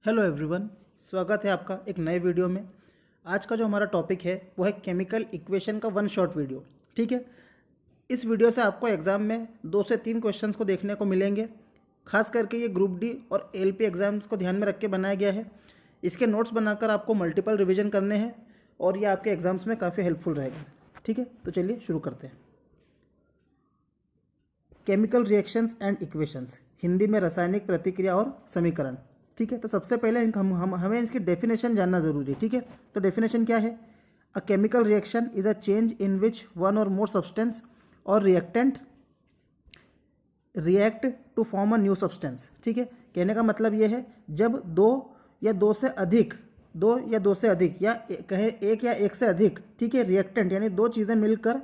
Hello everyone, स्वागत है आपका एक नए वीडियो में। आज का जो हमारा टॉपिक है वो है केमिकल इक्वेशन का वन शॉट वीडियो। ठीक है, इस वीडियो से आपको एग्ज़ाम में 2 से 3 क्वेश्चंस को देखने को मिलेंगे। खास करके ये ग्रुप डी और एलपी एग्ज़ाम्स को ध्यान में रख के बनाया गया है। इसके नोट्स बनाकर आपको मल्टीपल रिविजन करने हैं और ये आपके एग्ज़ाम्स में काफ़ी हेल्पफुल रहेगा। ठीक है, तो चलिए शुरू करते हैं। Chemical reactions and equations, Hindi में रासायनिक प्रतिक्रिया और समीकरण। ठीक है, तो सबसे पहले हमें इसकी डेफिनेशन जानना जरूरी है। ठीक है, तो डेफिनेशन क्या है? A chemical reaction is a change in which one or more substance or reactant react to form a new substance. ठीक है, कहने का मतलब ये है जब दो या दो से अधिक या कहे एक या एक से अधिक, ठीक है, रिएक्टेंट यानी दो चीज़ें मिलकर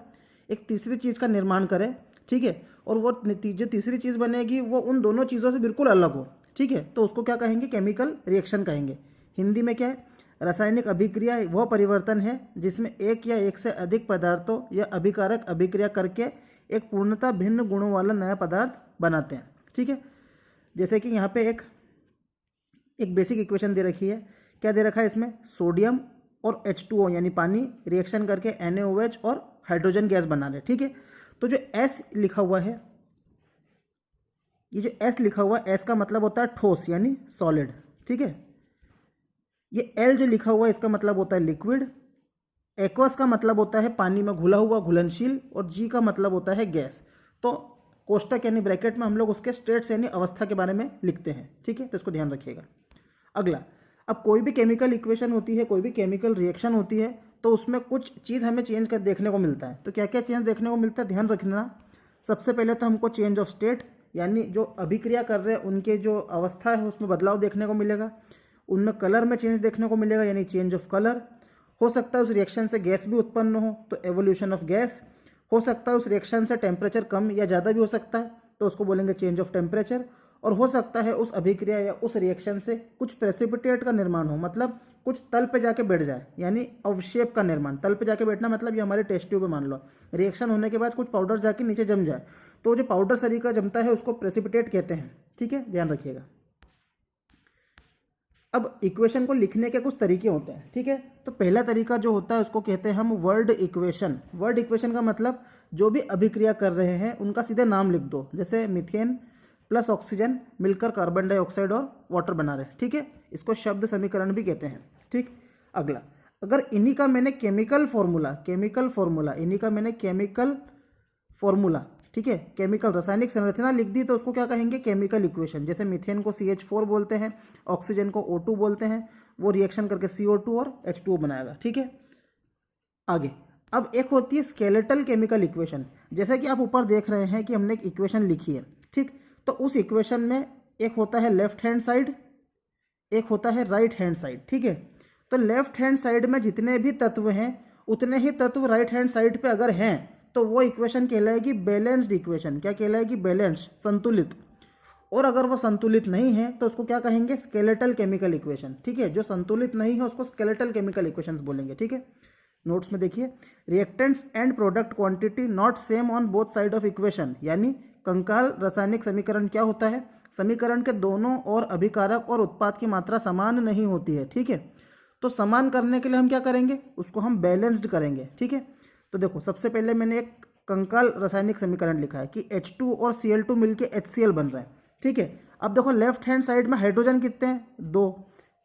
एक तीसरी चीज़ का निर्माण करें। ठीक है, और वो जो तीसरी चीज़ बनेगी वो उन दोनों चीज़ों से बिल्कुल अलग हो। ठीक है, तो उसको क्या कहेंगे? केमिकल रिएक्शन कहेंगे। हिंदी में क्या है? रासायनिक अभिक्रिया वह परिवर्तन है जिसमें एक या एक से अधिक पदार्थों या अभिकारक अभिक्रिया करके एक पूर्णतः भिन्न गुणों वाला नया पदार्थ बनाते हैं। ठीक है, जैसे कि यहाँ पे एक बेसिक इक्वेशन दे रखी है। क्या दे रखा है इसमें? सोडियम और H2O यानी पानी रिएक्शन करके NaOH और हाइड्रोजन गैस बना रहे हैं। ठीक है, तो जो S लिखा हुआ है, ये जो S लिखा हुआ है, S का मतलब होता है ठोस यानी सॉलिड। ठीक है, ये L जो लिखा हुआ है इसका मतलब होता है लिक्विड। एक्वस का मतलब होता है पानी में घुला हुआ, घुलनशील। और G का मतलब होता है गैस। तो कोष्टक यानी ब्रैकेट में हम लोग उसके स्टेट्स यानी अवस्था के बारे में लिखते हैं। ठीक है, तो इसको ध्यान रखिएगा। अगला, अब कोई भी केमिकल इक्वेशन होती है, कोई भी केमिकल रिएक्शन होती है, तो उसमें कुछ चीज़ हमें चेंज कर देखने को मिलता है। तो क्या क्या चेंज देखने को मिलता है, ध्यान रखना। सबसे पहले तो हमको चेंज ऑफ स्टेट यानी जो अभिक्रिया कर रहे हैं उनके जो अवस्था है उसमें बदलाव देखने को मिलेगा। उनमें कलर में चेंज देखने को मिलेगा यानी चेंज ऑफ कलर। हो सकता है उस रिएक्शन से गैस भी उत्पन्न हो तो एवोल्यूशन ऑफ गैस। हो सकता है उस रिएक्शन से टेम्परेचर कम या ज़्यादा भी हो सकता है तो उसको बोलेंगे चेंज ऑफ टेम्परेचर। और हो सकता है उस अभिक्रिया या उस रिएक्शन से कुछ प्रेसिपिटेट का निर्माण हो, मतलब कुछ तल पे जाके बैठ जाए यानी अवक्षेप का निर्माण। तल पे जाके बैठना मतलब ये हमारे टेस्ट ट्यूब में मान लो रिएक्शन होने के बाद कुछ पाउडर जाके नीचे जम जाए, तो जो पाउडर सरीका जमता है उसको प्रेसिपिटेट कहते हैं। ठीक है, ध्यान रखिएगा। अब इक्वेशन को लिखने के कुछ तरीके होते हैं। ठीक है, तो पहला तरीका जो होता है उसको कहते हैं हम वर्ड इक्वेशन। वर्ड इक्वेशन का मतलब जो भी अभिक्रिया कर रहे हैं उनका सीधे नाम लिख दो। जैसे मीथेन प्लस ऑक्सीजन मिलकर कार्बन डाइऑक्साइड और वाटर बना रहे हैं। ठीक है, इसको शब्द समीकरण भी कहते हैं। ठीक, अगला, अगर इन्हीं का मैंने केमिकल फॉर्मूला, ठीक है, केमिकल रासायनिक संरचना लिख दी तो उसको क्या कहेंगे? Chemical equation. जैसे मीथेन को CH4 बोलते हैं, ऑक्सीजन को O2 बोलते हैं, वो रिएक्शन करके CO2 और H2O बनाएगा। ठीक है, आगे, अब एक होती है स्केलेटल केमिकल इक्वेशन। जैसे कि आप ऊपर देख रहे हैं कि हमने एक इक्वेशन लिखी है। ठीक, तो उस इक्वेशन में एक होता है लेफ्ट हैंड साइड, एक होता है राइट हैंड साइड। ठीक है, तो लेफ्ट हैंड साइड में जितने भी तत्व हैं उतने ही तत्व राइट हैंड साइड पे अगर हैं तो वो इक्वेशन कहलाएगी बैलेंस्ड इक्वेशन। क्या कहलाएगी? बैलेंस्ड, संतुलित। और अगर वो संतुलित नहीं है तो उसको क्या कहेंगे? Skeletal chemical equation. ठीक है, जो संतुलित नहीं है उसको स्केलेटल केमिकल इक्वेशंस बोलेंगे। ठीक है, नोट्स में देखिए, reactants and product quantity not same on both side of equation, यानी कंकाल रासायनिक समीकरण क्या होता है? समीकरण के दोनों और अभिकारक और उत्पाद की मात्रा समान नहीं होती है। ठीक है, तो समान करने के लिए हम क्या करेंगे? उसको हम बैलेंस्ड करेंगे। ठीक है, तो देखो, सबसे पहले मैंने एक कंकाल रासायनिक समीकरण लिखा है कि H2 और Cl2 मिलके HCl बन रहा है। ठीक है, अब देखो लेफ्ट हैंड साइड में हाइड्रोजन कितने हैं? 2।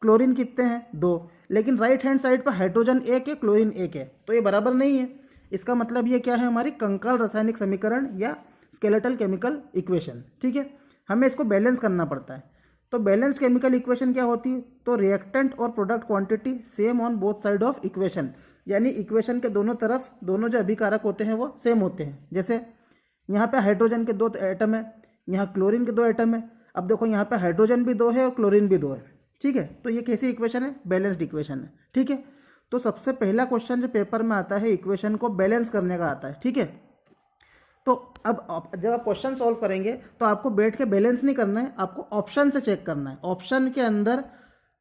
क्लोरीन कितने हैं? 2। लेकिन राइट हैंड साइड पर हाइड्रोजन 1 है, क्लोरीन 1 है, तो ये बराबर नहीं है। इसका मतलब ये क्या है? हमारी कंकाल रासायनिक समीकरण या स्केलेटल केमिकल इक्वेशन। ठीक है, हमें इसको बैलेंस करना पड़ता है। तो बैलेंस केमिकल इक्वेशन क्या होती है? तो रिएक्टेंट और product quantity same on both side of equation, यानी इक्वेशन के दोनों तरफ दोनों जो अभिकारक होते हैं वो सेम होते हैं। जैसे यहाँ पे हाइड्रोजन के 2 एटम है, यहाँ क्लोरीन के 2 एटम है। अब देखो यहाँ पे हाइड्रोजन भी 2 है और क्लोरीन भी 2 है। ठीक है, तो ये कैसी इक्वेशन है? बैलेंस्ड इक्वेशन है। ठीक है, तो सबसे पहला क्वेश्चन जो पेपर में आता है इक्वेशन को बैलेंस करने का आता है। ठीक है, तो अब जब आप क्वेश्चन सॉल्व करेंगे तो आपको बैठ के बैलेंस नहीं करना है, आपको ऑप्शन से चेक करना है। ऑप्शन के अंदर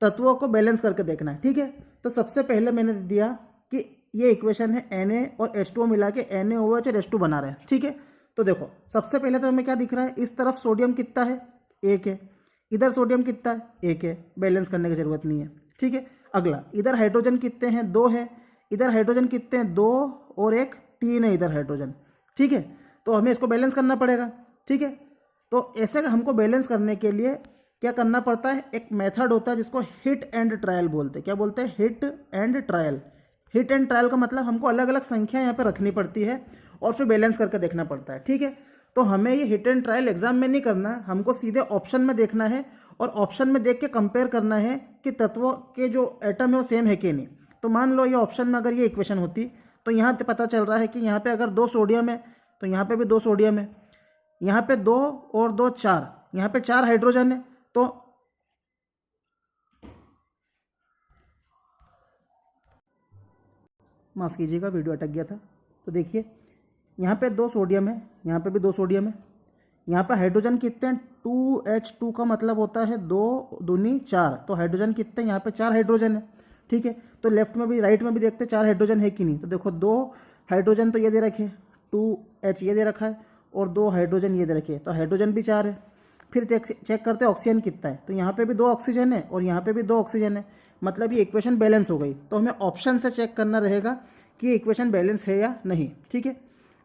तत्वों को बैलेंस करके देखना है। ठीक है, तो सबसे पहले मैंने दिया कि ये इक्वेशन है Na और H2O मिला के NaOH और H2 बना रहे हैं। ठीक है, तो देखो सबसे पहले तो हमें क्या दिख रहा है? इस तरफ सोडियम कितना है? 1 है। इधर सोडियम कितना है, 1 है, बैलेंस करने की जरूरत नहीं है। ठीक है, अगला इधर हाइड्रोजन कितने हैं, 2 है, इधर हाइड्रोजन कितने हैं, 2 और 1 3 है इधर हाइड्रोजन। ठीक है, तो हमें इसको बैलेंस करना पड़ेगा। ठीक है, तो ऐसे हमको बैलेंस करने के लिए क्या करना पड़ता है, एक मेथड होता है जिसको हिट एंड ट्रायल बोलते हैं। क्या बोलते हैं, hit and trial. Hit and trial का मतलब हमको अलग अलग संख्या यहाँ पे रखनी पड़ती है और फिर बैलेंस करके देखना पड़ता है। ठीक है, तो हमें ये हिट एंड ट्रायल एग्जाम में नहीं करना है, हमको सीधे ऑप्शन में देखना है और ऑप्शन में देख के कंपेयर करना है कि तत्वों के जो एटम है वो सेम है कि नहीं। तो मान लो ये ऑप्शन में अगर ये इक्वेशन होती तो यहाँ पे पता चल रहा है कि यहाँ पे अगर 2 सोडियम है तो यहाँ पे भी 2 सोडियम है, यहाँ पे 2 और 2 4, यहाँ पे 4 हाइड्रोजन है। तो माफ़ कीजिएगा, वीडियो अटक गया था। तो देखिए यहाँ पे 2 सोडियम है, यहाँ पे भी 2 सोडियम है, यहाँ पे हाइड्रोजन कितने हैं, 2H2 का मतलब होता है 2 दूनी 4, तो हाइड्रोजन कितने हैं, यहाँ पे 4 हाइड्रोजन है। ठीक है, तो लेफ्ट में भी राइट में भी देखते हैं 4 हाइड्रोजन है कि नहीं। तो देखो 2 हाइड्रोजन तो ये दे रखे, 2H ये दे रखा है और 2 हाइड्रोजन ये दे रखे, तो हाइड्रोजन भी 4 है। फिर चेक करते हैं ऑक्सीजन कितना है, तो यहाँ पे भी 2 ऑक्सीजन है और यहाँ पे भी 2 ऑक्सीजन है, मतलब ये इक्वेशन बैलेंस हो गई। तो हमें ऑप्शन से चेक करना रहेगा कि इक्वेशन बैलेंस है या नहीं। ठीक है,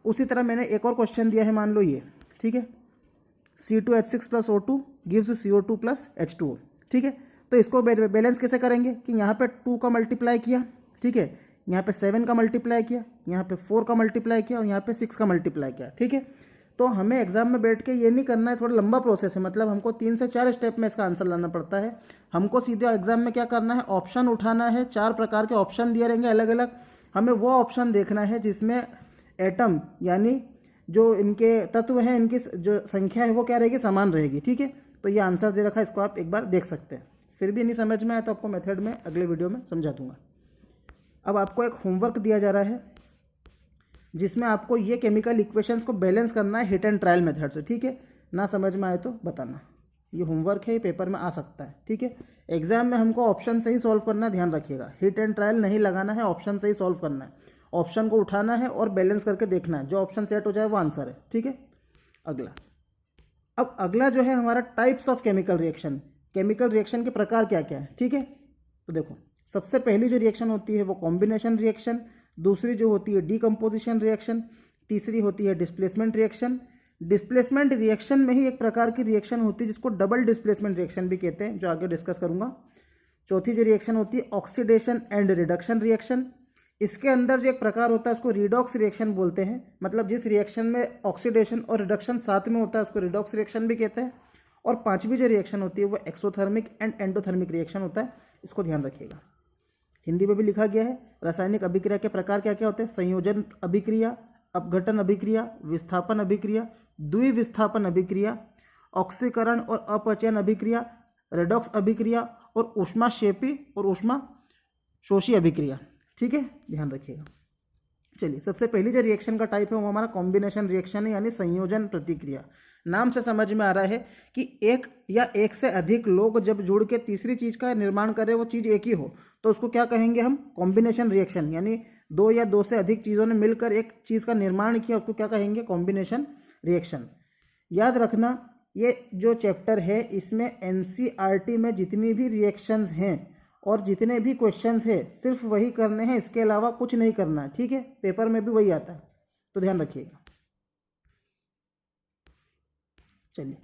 उसी तरह मैंने एक और क्वेश्चन दिया है, मान लो ये। ठीक है, C2H6 + O2 gives CO2 + H2O। ठीक है, तो इसको बैलेंस कैसे करेंगे कि यहाँ पे 2 का मल्टीप्लाई किया, ठीक है, यहाँ पे 7 का मल्टीप्लाई किया, यहाँ पे 4 का मल्टीप्लाई किया और यहाँ पे 6 का मल्टीप्लाई किया। ठीक है, तो हमें एग्जाम में बैठ के ये नहीं करना है, थोड़ा लंबा प्रोसेस है, मतलब हमको 3 से 4 स्टेप में इसका आंसर लाना पड़ता है। हमको सीधे एग्जाम में क्या करना है, ऑप्शन उठाना है, 4 प्रकार के ऑप्शन दिए रहेंगे अलग अलग, हमें वो ऑप्शन देखना है जिसमें एटम यानी जो इनके तत्व हैं, इनकी जो संख्या है वो क्या रहेगी, समान रहेगी। ठीक है, तो ये आंसर दे रखा है, इसको आप एक बार देख सकते हैं। फिर भी नहीं समझ में आया तो आपको मेथड में अगले वीडियो में समझा दूंगा। अब आपको एक होमवर्क दिया जा रहा है जिसमें आपको ये केमिकल इक्वेशंस को बैलेंस करना है हिट एंड ट्रायल मेथड से। ठीक है, ना समझ में आए तो बताना, ये होमवर्क है, ये पेपर में आ सकता है। ठीक है, एग्जाम में हमको ऑप्शन से ही सॉल्व करना, ध्यान रखिएगा, हिट एंड ट्रायल नहीं लगाना है, ऑप्शन से ही सॉल्व करना है, ऑप्शन को उठाना है और बैलेंस करके देखना है, जो ऑप्शन सेट हो जाए वो आंसर है। ठीक है, अगला, अब अगला जो है हमारा types of chemical reaction, chemical reaction के प्रकार क्या क्या है। ठीक है, तो देखो सबसे पहली जो रिएक्शन होती है वो कॉम्बिनेशन रिएक्शन, दूसरी जो होती है डीकम्पोजिशन रिएक्शन, तीसरी होती है डिस्प्लेसमेंट रिएक्शन। डिस्प्लेसमेंट रिएक्शन में ही एक प्रकार की रिएक्शन होती है जिसको डबल डिस्प्लेसमेंट रिएक्शन भी कहते हैं, जो आगे डिस्कस करूंगा। चौथी जो रिएक्शन होती है ऑक्सीडेशन एंड रिडक्शन रिएक्शन, इसके अंदर जो एक प्रकार होता है उसको रिडॉक्स रिएक्शन बोलते हैं, मतलब जिस रिएक्शन में ऑक्सीडेशन और रिडक्शन साथ में होता है उसको रिडॉक्स रिएक्शन भी कहते हैं। और पांचवी जो रिएक्शन होती है वो एक्सोथर्मिक एंड एंडोथर्मिक रिएक्शन होता है, इसको ध्यान रखिएगा। हिंदी में भी लिखा गया है, रासायनिक अभिक्रिया के प्रकार क्या क्या होते हैं, संयोजन अभिक्रिया, अपघटन अभिक्रिया, विस्थापन अभिक्रिया, द्विविस्थापन अभिक्रिया, ऑक्सीकरण और अपचयन अभिक्रिया, रेडॉक्स अभिक्रिया और ऊष्माक्षेपी और ऊष्माशोषी अभिक्रिया। ठीक है, ध्यान रखिएगा। चलिए, सबसे पहली जो रिएक्शन का टाइप है वो हमारा कॉम्बिनेशन रिएक्शन है, यानी संयोजन प्रतिक्रिया। नाम से समझ में आ रहा है कि एक या एक से अधिक लोग जब जुड़ के तीसरी चीज का निर्माण करें, वो चीज एक ही हो, तो उसको क्या कहेंगे हम, कॉम्बिनेशन रिएक्शन। यानी 2 या 2 से अधिक चीजों ने मिलकर एक चीज का निर्माण किया, उसको क्या कहेंगे, कॉम्बिनेशन रिएक्शन। याद रखना, ये जो चैप्टर है इसमें NCERT में जितनी भी रिएक्शंस हैं और जितने भी क्वेश्चंस है सिर्फ वही करने हैं, इसके अलावा कुछ नहीं करना है। ठीक है, पेपर में भी वही आता है, तो ध्यान रखिएगा। चलिए,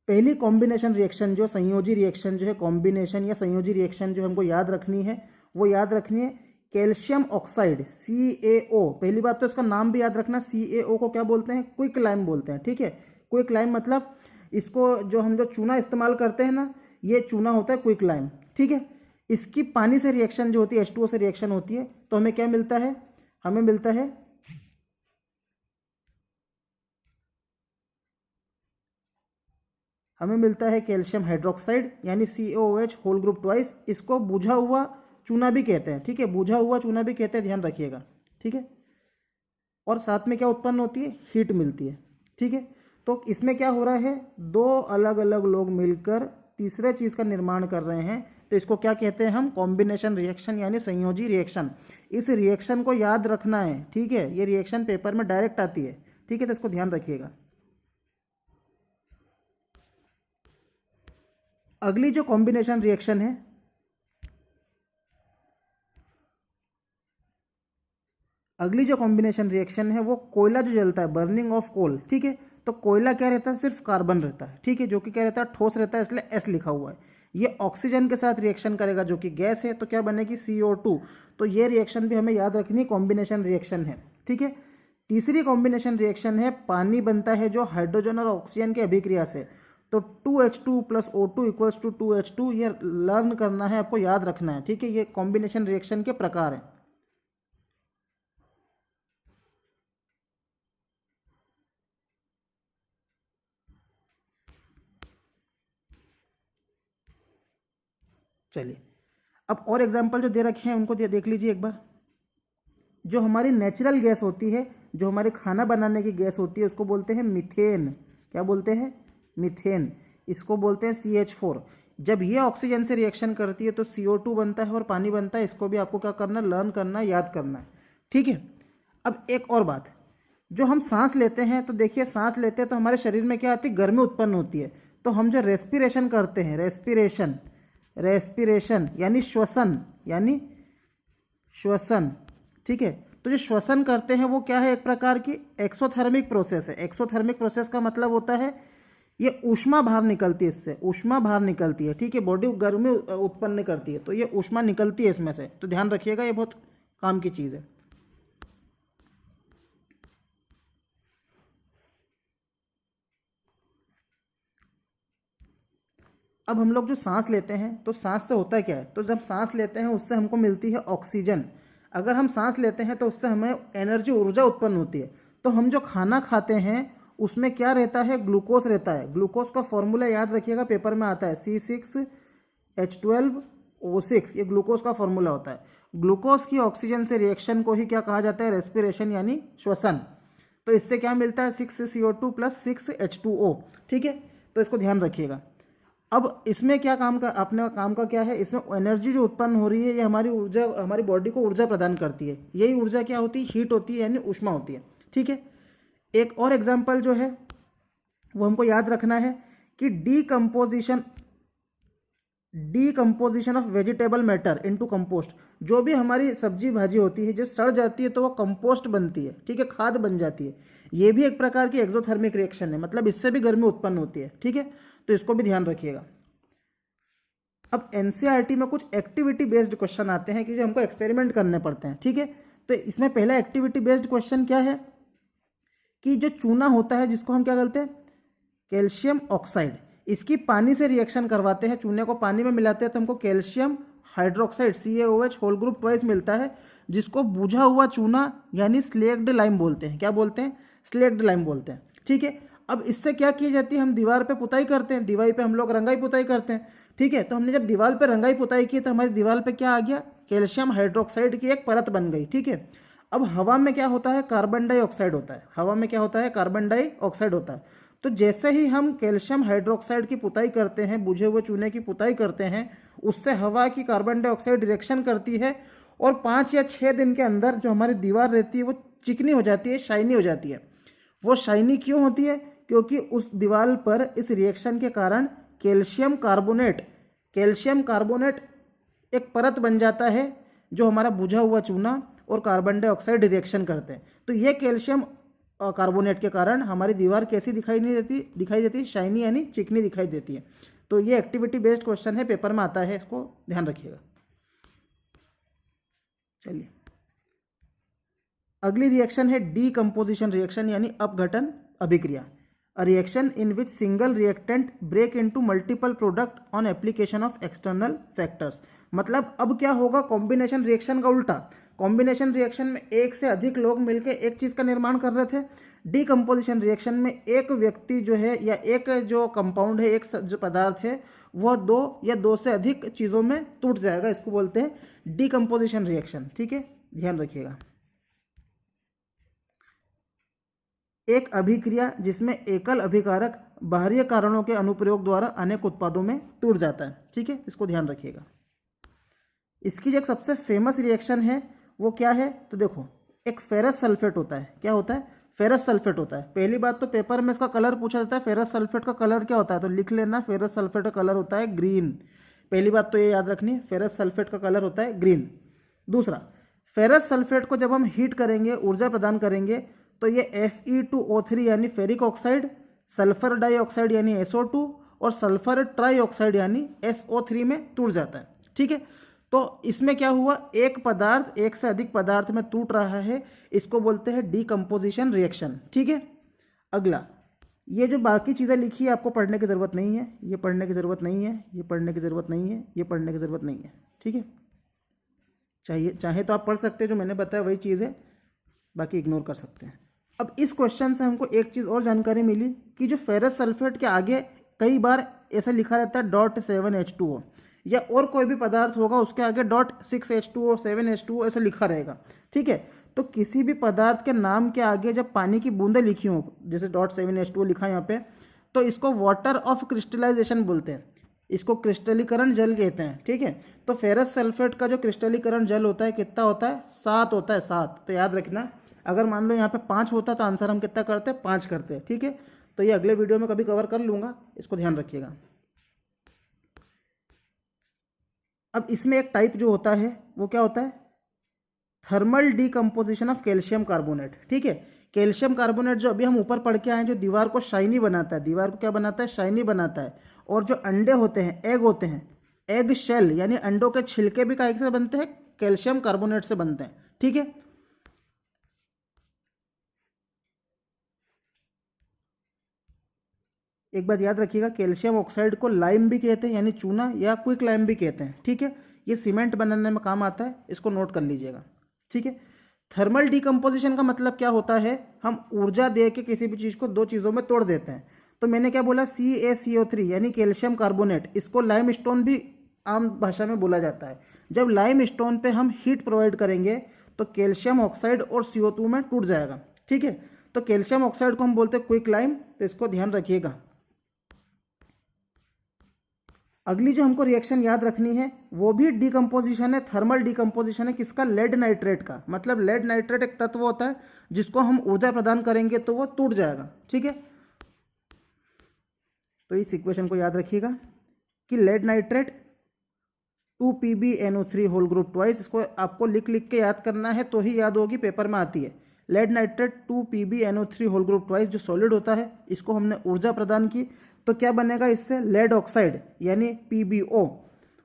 पहली कॉम्बिनेशन रिएक्शन जो संयोजी रिएक्शन जो है, कॉम्बिनेशन या संयोजी रिएक्शन जो हमको याद रखनी है वो याद रखनी है कैल्शियम ऑक्साइड CaO। पहली बात तो इसका नाम भी याद रखना, CaO को क्या बोलते हैं, क्विक लाइम बोलते हैं। ठीक है, क्विक लाइम मतलब इसको जो हम जो चूना इस्तेमाल करते हैं ना, ये चूना होता है क्विक लाइम। ठीक है, इसकी पानी से रिएक्शन जो होती है, H2O से रिएक्शन होती है, तो हमें क्या मिलता है, हमें मिलता है कैल्शियम हाइड्रोक्साइड यानी CaOH होल ग्रुप ट्वाइस। इसको बुझा हुआ चूना भी कहते हैं। ठीक है, बुझा हुआ चूना भी कहते हैं, ध्यान रखिएगा। ठीक है, और साथ में क्या उत्पन्न होती है, हीट मिलती है। ठीक है, तो इसमें क्या हो रहा है, 2 अलग अलग लोग मिलकर तीसरे चीज का निर्माण कर रहे हैं, तो इसको क्या कहते हैं हम, कॉम्बिनेशन रिएक्शन यानी संयोजी रिएक्शन। इस रिएक्शन को याद रखना है। ठीक है, ये रिएक्शन पेपर में डायरेक्ट आती है। ठीक है, तो इसको ध्यान रखिएगा। अगली जो कॉम्बिनेशन रिएक्शन है, वो कोयला जो जलता है, बर्निंग ऑफ कोल, ठीक है। तो कोयला क्या रहता है, सिर्फ कार्बन रहता है, ठीक है, जो कि क्या रहता है, ठोस रहता है, इसलिए एस लिखा हुआ है। ये ऑक्सीजन के साथ रिएक्शन करेगा जो कि गैस है, तो क्या बनेगी CO2। तो ये रिएक्शन भी हमें याद रखनी, कॉम्बिनेशन रिएक्शन है, ठीक है। तीसरी कॉम्बिनेशन रिएक्शन है, पानी बनता है जो हाइड्रोजन और ऑक्सीजन की अभिक्रिया से। तो 2H2 + O2 = 2H2, ये लर्न करना है, आपको याद रखना है, ठीक है। ये कॉम्बिनेशन रिएक्शन के प्रकार हैं। चलिए, अब और एग्जाम्पल जो दे रखे हैं उनको देख लीजिए एक बार। जो हमारी नेचुरल गैस होती है, जो हमारे खाना बनाने की गैस होती है, उसको बोलते हैं मीथेन। क्या बोलते हैं, मीथेन। इसको बोलते हैं CH4। जब ये ऑक्सीजन से रिएक्शन करती है तो CO2 बनता है और पानी बनता है। इसको भी आपको क्या करना है, लर्न करना है, याद करना है, ठीक है। अब एक और बात, जो हम सांस लेते हैं, तो देखिए सांस लेते हैं तो हमारे शरीर में क्या आती है, गर्मी उत्पन्न होती है। तो हम जो रेस्पिरेशन करते हैं, रेस्पिरेशन यानी श्वसन, ठीक है। तो जो श्वसन करते हैं वो क्या है, एक प्रकार की एक्सोथर्मिक प्रोसेस है। एक्सोथर्मिक प्रोसेस का मतलब होता है ये ऊष्मा बाहर निकलती है, इससे ऊष्मा बाहर निकलती है, ठीक है। बॉडी गर्मी उत्पन्न करती है, तो ये ऊष्मा निकलती है इसमें से, तो ध्यान रखिएगा, ये बहुत काम की चीज़ है। अब हम लोग जो सांस लेते हैं, तो सांस से होता क्या है, तो जब सांस लेते हैं उससे हमको मिलती है ऑक्सीजन। अगर हम सांस लेते हैं तो उससे हमें एनर्जी, ऊर्जा उत्पन्न होती है। तो हम जो खाना खाते हैं उसमें क्या रहता है, ग्लूकोज रहता है। ग्लूकोज का फॉर्मूला याद रखिएगा, पेपर में आता है C6H12O6, ये ग्लूकोज का फॉर्मूला होता है। ग्लूकोज की ऑक्सीजन से रिएक्शन को ही क्या कहा जाता है, रेस्पिरेशन यानी श्वसन। तो इससे क्या मिलता है, 6CO2 + 6H2O, ठीक है। तो इसको ध्यान रखिएगा। अब इसमें क्या काम का, अपने काम का क्या है, इसमें एनर्जी जो उत्पन्न हो रही है, ये हमारी ऊर्जा, हमारी बॉडी को ऊर्जा प्रदान करती है। यही ऊर्जा क्या होती है, हीट होती है, यानी ऊष्मा होती है, ठीक है। एक और एग्जांपल जो है वो हमको याद रखना है कि decomposition of vegetable matter into compost. जो भी हमारी सब्जी भाजी होती है, जो सड़ जाती है तो वो कंपोस्ट बनती है, ठीक है, खाद बन जाती है। ये भी एक प्रकार की एक्सोथर्मिक रिएक्शन है, मतलब इससे भी गर्मी उत्पन्न होती है, ठीक है। तो इसको भी ध्यान रखिएगा। अब NCERT में कुछ एक्टिविटी बेस्ड क्वेश्चन आते हैं कि जो हमको एक्सपेरिमेंट करने पड़ते हैं, ठीक है। तो इसमें पहला एक्टिविटी बेस्ड क्वेश्चन क्या है कि जो चूना होता है, जिसको हम क्या करते हैं, कैल्शियम ऑक्साइड, इसकी पानी से रिएक्शन करवाते हैं। चूने को पानी में मिलाते हैं तो हमको calcium hydroxide CaOH whole group twice मिलता है, जिसको बुझा हुआ चूना यानी स्लेक्ड लाइम बोलते हैं। क्या बोलते हैं, स्लेक्ड लाइम बोलते हैं, ठीक है। अब इससे क्या की जाती है, हम दीवार पे पुताई करते हैं, दीवार पे हम लोग रंगाई पुताई करते हैं, ठीक है। तो हमने जब दीवार पे रंगाई पुताई की तो हमारी दीवार पे क्या आ गया, कैल्शियम हाइड्रोक्साइड की एक परत बन गई, ठीक है। अब हवा में क्या होता है, कार्बन डाइऑक्साइड होता है। हवा में क्या होता है, कार्बन डाइऑक्साइड होता है। तो जैसे ही हम कैल्शियम हाइड्रोक्साइड की पुताई करते हैं, बुझे हुए चूने की पुताई करते हैं, उससे हवा की कार्बन डाइऑक्साइड रिएक्शन करती है और 5 या 6 दिन के अंदर जो हमारी दीवार रहती है वो चिकनी हो जाती है, शाइनी हो जाती है। वो शाइनी क्यों होती है, क्योंकि उस दीवार पर इस रिएक्शन के कारण कैल्शियम कार्बोनेट एक परत बन जाता है, जो हमारा बुझा हुआ चूना और कार्बन डाइऑक्साइड रिएक्शन करते हैं। तो ये कैल्शियम कार्बोनेट के कारण हमारी दीवार कैसी दिखाई देती, शाइनी यानी चिकनी दिखाई देती है। तो ये एक्टिविटी बेस्ड क्वेश्चन है, पेपर में आता है, इसको ध्यान रखिएगा। चलिए, अगली रिएक्शन है डीकम्पोजिशन रिएक्शन यानी अपघटन अभिक्रिया। A reaction in which single reactant break into multiple product on application of external factors. मतलब अब क्या होगा, कॉम्बिनेशन रिएक्शन का उल्टा। कॉम्बिनेशन रिएक्शन में एक से अधिक लोग मिलकर एक चीज़ का निर्माण कर रहे थे। डीकम्पोजिशन रिएक्शन में एक व्यक्ति जो है या एक जो कंपाउंड है, एक जो पदार्थ है, वह 2 या 2 से अधिक चीज़ों में टूट जाएगा। इसको बोलते हैं डीकम्पोजिशन रिएक्शन, ठीक है, ध्यान रखिएगा। एक अभिक्रिया जिसमें एकल अभिकारक बाहरी कारणों के अनुप्रयोग द्वारा अनेक उत्पादों में टूट जाता है, ठीक है, इसको ध्यान रखिएगा। इसकी जो एक सबसे फेमस रिएक्शन है वो क्या है, तो देखो, एक फेरस सल्फेट होता है। क्या होता है, फेरस सल्फेट होता है। पहली बात तो पेपर में इसका कलर पूछा जाता है, फेरस सल्फेट का कलर क्या होता है, तो लिख लेना फेरस सल्फेट का कलर होता है ग्रीन। पहली बात तो ये याद रखनी, फेरस सल्फेट का कलर होता है ग्रीन। दूसरा, फेरस सल्फेट को जब हम हीट करेंगे, ऊर्जा प्रदान करेंगे, तो ये Fe2O3 यानी फेरिक ऑक्साइड, सल्फर डाइऑक्साइड यानी SO2 और सल्फर ट्राइऑक्साइड यानी SO3 में टूट जाता है। ठीक है, तो इसमें क्या हुआ, एक पदार्थ एक से अधिक पदार्थ में टूट रहा है, इसको बोलते हैं डीकम्पोजिशन रिएक्शन। ठीक है, अगला, ये जो बाकी चीज़ें लिखी है आपको पढ़ने की ज़रूरत नहीं है, ये पढ़ने की ज़रूरत नहीं है, ये पढ़ने की ज़रूरत नहीं है, ये पढ़ने की ज़रूरत नहीं है। ठीक है, चाहे तो आप पढ़ सकते हैं, जो मैंने बताया वही चीज़ है, बाकी इग्नोर कर सकते हैं। अब इस क्वेश्चन से हमको एक चीज़ और जानकारी मिली कि जो फेरस सल्फेट के आगे कई बार ऐसा लिखा रहता है .7H2O, या और कोई भी पदार्थ होगा उसके आगे .6H2O 7H2O ऐसा लिखा रहेगा। ठीक है, तो किसी भी पदार्थ के नाम के आगे जब पानी की बूंदें लिखी हों, जैसे .7H2O लिखा है यहाँ पे, तो इसको वाटर ऑफ क्रिस्टलाइजेशन बोलते हैं, इसको क्रिस्टलीकरण जल कहते हैं। ठीक है, तो फेरस सल्फेट का जो क्रिस्टलीकरण जल होता है कितना होता है, 7 होता है, 7। तो याद रखना, अगर मान लो यहाँ पे 5 होता तो आंसर हम कितना करते हैं, 5 करते हैं। ठीक है, तो ये अगले वीडियो में कभी कवर कर लूँगा, इसको ध्यान रखिएगा। अब इसमें एक टाइप जो होता है वो क्या होता है, thermal decomposition of calcium carbonate. ठीक है, कैल्शियम कार्बोनेट जो अभी हम ऊपर पढ़ के आए हैं, जो दीवार को शाइनी बनाता है, दीवार को क्या बनाता है, शाइनी बनाता है। और जो अंडे होते हैं, एग होते हैं, एग शेल यानी अंडों के छिलके भी काहे से बनते हैं, कैल्शियम कार्बोनेट से बनते हैं। ठीक है, एक बात याद रखिएगा, कैल्शियम ऑक्साइड को लाइम भी कहते हैं यानी चूना, या क्विक लाइम भी कहते हैं। ठीक है, ये सीमेंट बनाने में काम आता है, इसको नोट कर लीजिएगा। ठीक है, थर्मल डीकम्पोजिशन का मतलब क्या होता है, हम ऊर्जा दे के किसी भी चीज़ को दो चीज़ों में तोड़ देते हैं। तो मैंने क्या बोला, CaCO3 यानी कैल्शियम कार्बोनेट, इसको लाइम स्टोन भी आम भाषा में बोला जाता है। जब लाइम स्टोन पे हम हीट प्रोवाइड करेंगे तो कैल्शियम ऑक्साइड और CO2 में टूट जाएगा। ठीक है, तो कैल्शियम ऑक्साइड को हम बोलते हैं क्विक लाइम, तो इसको ध्यान रखिएगा। अगली जो हमको रिएक्शन याद रखनी है वो भी डीकम्पोजिशन है, थर्मल डीकम्पोजिशन है। किसका, लेड नाइट्रेट का। मतलब लेड नाइट्रेट एक तत्व होता है जिसको हम ऊर्जा प्रदान करेंगे तो वो टूट जाएगा। ठीक है, तो इस इक्वेशन को याद रखिएगा कि lead nitrate 2PbNO3 whole group twice, इसको आपको लिख लिख के याद करना है तो ही याद होगी, पेपर में आती है। Lead nitrate 2PbNO3 whole group twice जो सॉलिड होता है, इसको हमने ऊर्जा प्रदान की तो क्या बनेगा इससे, लेड ऑक्साइड यानी PbO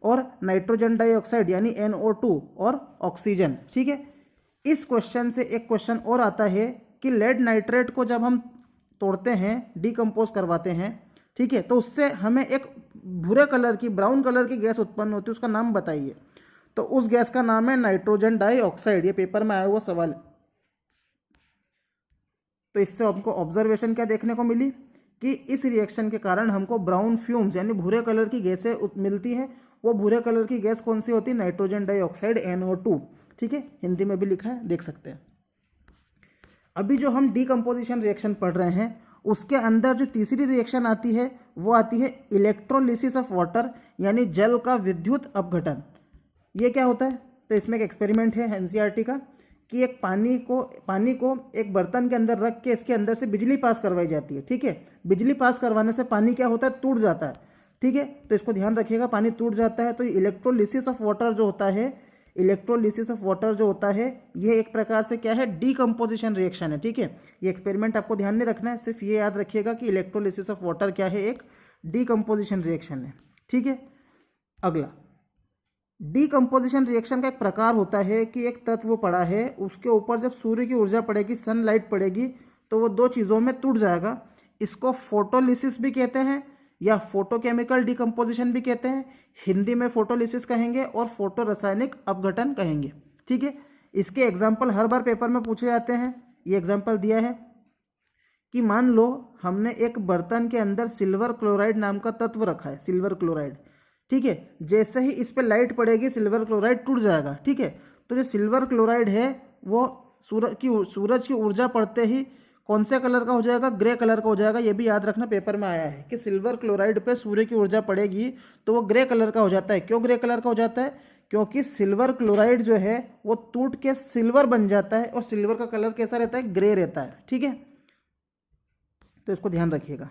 और नाइट्रोजन डाइऑक्साइड यानी NO2 और ऑक्सीजन। ठीक है, इस क्वेश्चन से एक क्वेश्चन और आता है कि लेड नाइट्रेट को जब हम तोड़ते हैं, डीकम्पोज करवाते हैं, ठीक है, तो उससे हमें एक भूरे कलर की, ब्राउन कलर की गैस उत्पन्न होती है, उसका नाम बताइए। तो उस गैस का नाम है नाइट्रोजन डाइऑक्साइड, ये पेपर में आया हुआ सवाल। तो इससे हमको ऑब्जर्वेशन क्या देखने को मिली कि इस रिएक्शन के कारण हमको ब्राउन फ्यूम्स यानी भूरे कलर की गैसें मिलती हैं। वो भूरे कलर की गैस कौन सी होती है, नाइट्रोजन डाइऑक्साइड NO2। ठीक है, हिंदी में भी लिखा है, देख सकते हैं। अभी जो हम डीकम्पोजिशन रिएक्शन पढ़ रहे हैं उसके अंदर जो तीसरी रिएक्शन आती है वो आती है इलेक्ट्रोलिसिस ऑफ वाटर यानी जल का विद्युत अपघटन। ये क्या होता है, तो इसमें एक एक्सपेरिमेंट है NCERT का कि एक पानी को एक बर्तन के अंदर रख के इसके अंदर से बिजली पास करवाई जाती है। ठीक है, बिजली पास करवाने से पानी क्या होता है, टूट जाता है। ठीक है, तो इसको ध्यान रखिएगा, पानी टूट जाता है। तो इलेक्ट्रोलिसिस ऑफ वाटर जो होता है, इलेक्ट्रोलिसिस ऑफ वाटर जो होता है, ये एक प्रकार से क्या है, डीकम्पोजिशन रिएक्शन है। ठीक है, ये एक्सपेरिमेंट आपको ध्यान नहीं रखना है, सिर्फ ये याद रखिएगा कि इलेक्ट्रोलिसिस ऑफ वाटर क्या है, एक डीकम्पोजिशन रिएक्शन है। ठीक है, अगला, डीकम्पोजिशन रिएक्शन का एक प्रकार होता है कि एक तत्व पड़ा है, उसके ऊपर जब सूर्य की ऊर्जा पड़ेगी, सनलाइट पड़ेगी, तो वो दो चीज़ों में टूट जाएगा। इसको फोटोलिसिस भी कहते हैं या फोटोकेमिकल डीकम्पोजिशन भी कहते हैं। हिंदी में फोटोलिसिस कहेंगे और फोटो रासायनिक अपघटन कहेंगे। ठीक है, इसके एग्जाम्पल हर बार पेपर में पूछे जाते हैं। ये एग्जाम्पल दिया है कि मान लो हमने एक बर्तन के अंदर सिल्वर क्लोराइड नाम का तत्व रखा है, सिल्वर क्लोराइड। ठीक है, जैसे ही इस पर लाइट पड़ेगी सिल्वर क्लोराइड टूट जाएगा। ठीक है, तो जो सिल्वर क्लोराइड है वो सूरज की ऊर्जा पड़ते ही कौन से कलर का हो जाएगा, ग्रे कलर का हो जाएगा। ये भी याद रखना, पेपर में आया है कि सिल्वर क्लोराइड पे सूर्य की ऊर्जा पड़ेगी तो वो ग्रे कलर का हो जाता है। क्यों ग्रे कलर का हो जाता है, क्योंकि सिल्वर क्लोराइड जो है वो टूट के सिल्वर बन जाता है और सिल्वर का कलर कैसा रहता है, ग्रे रहता है। ठीक है, तो इसको ध्यान रखिएगा।